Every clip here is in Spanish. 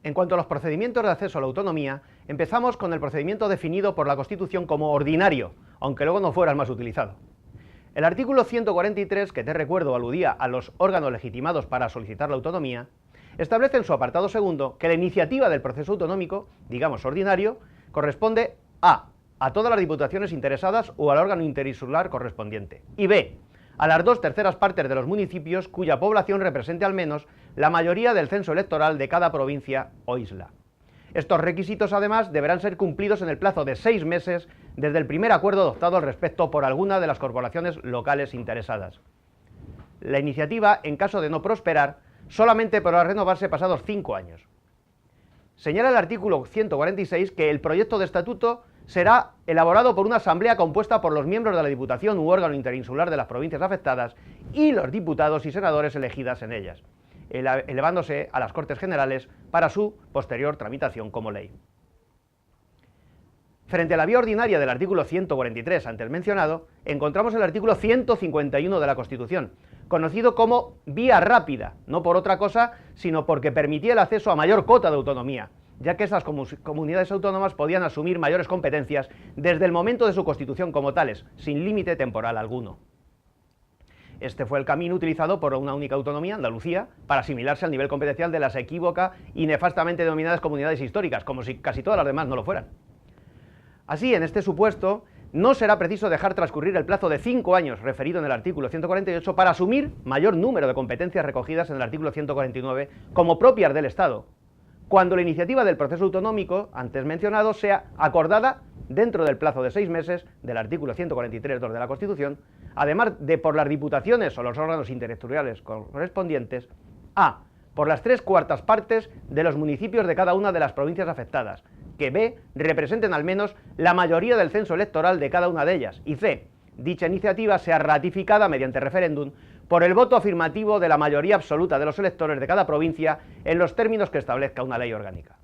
En cuanto a los procedimientos de acceso a la autonomía, empezamos con el procedimiento definido por la Constitución como ordinario, aunque luego no fuera el más utilizado. El artículo 143, que te recuerdo aludía a los órganos legitimados para solicitar la autonomía, establece en su apartado segundo que la iniciativa del proceso autonómico, digamos ordinario, corresponde a todas las diputaciones interesadas o al órgano interinsular correspondiente, y b, a las 2/3 partes de los municipios cuya población represente al menos la mayoría del censo electoral de cada provincia o isla. Estos requisitos, además, deberán ser cumplidos en el plazo de 6 meses desde el primer acuerdo adoptado al respecto por alguna de las corporaciones locales interesadas. La iniciativa, en caso de no prosperar, solamente podrá renovarse pasados 5 años. Señala el artículo 146 que el proyecto de estatuto será elaborado por una asamblea compuesta por los miembros de la Diputación u órgano interinsular de las provincias afectadas y los diputados y senadores elegidas en ellas, elevándose a las Cortes Generales para su posterior tramitación como ley. Frente a la vía ordinaria del artículo 143 antes mencionado, encontramos el artículo 151 de la Constitución, conocido como vía rápida, no por otra cosa, sino porque permitía el acceso a mayor cota de autonomía, ya que esas comunidades autónomas podían asumir mayores competencias desde el momento de su constitución como tales, sin límite temporal alguno. Este fue el camino utilizado por una única autonomía, Andalucía, para asimilarse al nivel competencial de las equívoca y nefastamente denominadas comunidades históricas, como si casi todas las demás no lo fueran. Así, en este supuesto, no será preciso dejar transcurrir el plazo de 5 años referido en el artículo 148 para asumir mayor número de competencias recogidas en el artículo 149 como propias del Estado, cuando la iniciativa del proceso autonómico, antes mencionado, sea acordada dentro del plazo de 6 meses del artículo 143.2 de la Constitución, además de por las diputaciones o los órganos interterritoriales correspondientes, por las 3/4 partes de los municipios de cada una de las provincias afectadas, que b, representen al menos la mayoría del censo electoral de cada una de ellas, y c, dicha iniciativa sea ratificada mediante referéndum por el voto afirmativo de la mayoría absoluta de los electores de cada provincia en los términos que establezca una ley orgánica.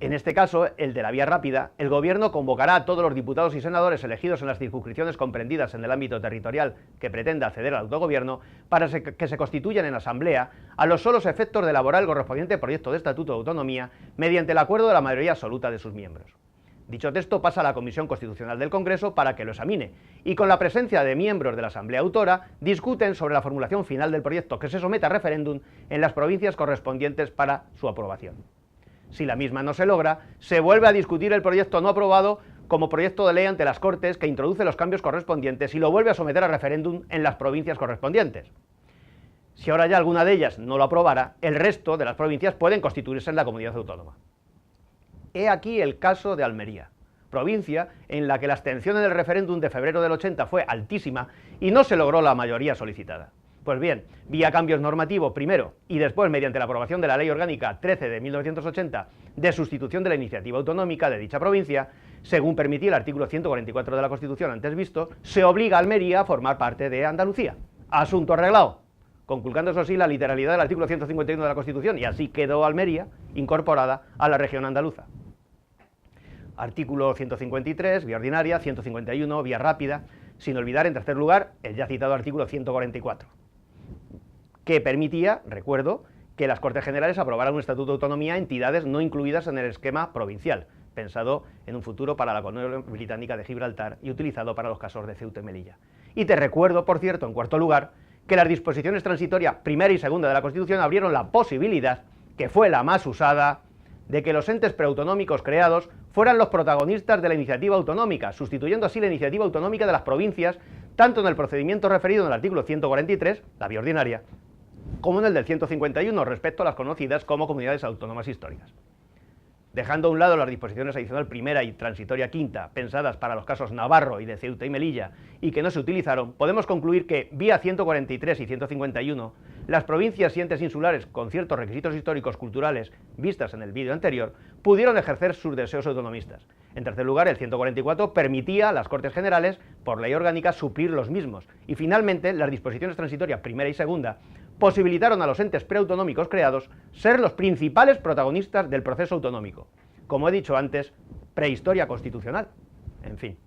En este caso, el de la vía rápida, el Gobierno convocará a todos los diputados y senadores elegidos en las circunscripciones comprendidas en el ámbito territorial que pretenda acceder al autogobierno para que se constituyan en asamblea a los solos efectos de elaborar el correspondiente proyecto de estatuto de autonomía mediante el acuerdo de la mayoría absoluta de sus miembros. Dicho texto pasa a la Comisión Constitucional del Congreso para que lo examine y, con la presencia de miembros de la Asamblea Autora, discuten sobre la formulación final del proyecto que se someta a referéndum en las provincias correspondientes para su aprobación. Si la misma no se logra, se vuelve a discutir el proyecto no aprobado como proyecto de ley ante las Cortes, que introduce los cambios correspondientes y lo vuelve a someter a referéndum en las provincias correspondientes. Si ahora ya alguna de ellas no lo aprobara, el resto de las provincias pueden constituirse en la comunidad autónoma. He aquí el caso de Almería, provincia en la que la abstención en el referéndum de febrero del 80 fue altísima y no se logró la mayoría solicitada. Pues bien, vía cambios normativos primero y después mediante la aprobación de la Ley Orgánica 13 de 1980 de sustitución de la iniciativa autonómica de dicha provincia, según permitía el artículo 144 de la Constitución antes visto, se obliga a Almería a formar parte de Andalucía. Asunto arreglado, conculcando eso sí la literalidad del artículo 151 de la Constitución, y así quedó Almería incorporada a la región andaluza. Artículo 153, vía ordinaria, 151, vía rápida, sin olvidar en tercer lugar el ya citado artículo 144, que permitía, recuerdo, que las Cortes Generales aprobaran un estatuto de autonomía a entidades no incluidas en el esquema provincial, pensado en un futuro para la colonia británica de Gibraltar y utilizado para los casos de Ceuta y Melilla. Y te recuerdo, por cierto, en cuarto lugar, que las disposiciones transitorias primera y segunda de la Constitución abrieron la posibilidad, que fue la más usada, de que los entes preautonómicos creados fueran los protagonistas de la iniciativa autonómica, sustituyendo así la iniciativa autonómica de las provincias, tanto en el procedimiento referido en el artículo 143, la vía ordinaria, como en el del 151 respecto a las conocidas como comunidades autónomas históricas. Dejando a un lado las disposiciones adicional primera y transitoria quinta, pensadas para los casos Navarro y de Ceuta y Melilla, y que no se utilizaron, podemos concluir que, vía 143 y 151, las provincias y entes insulares con ciertos requisitos históricos culturales vistas en el vídeo anterior, pudieron ejercer sus deseos autonomistas. En tercer lugar, el 144 permitía a las Cortes Generales, por ley orgánica, suplir los mismos, y finalmente, las disposiciones transitorias primera y segunda posibilitaron a los entes preautonómicos creados ser los principales protagonistas del proceso autonómico. Como he dicho antes, prehistoria constitucional. En fin.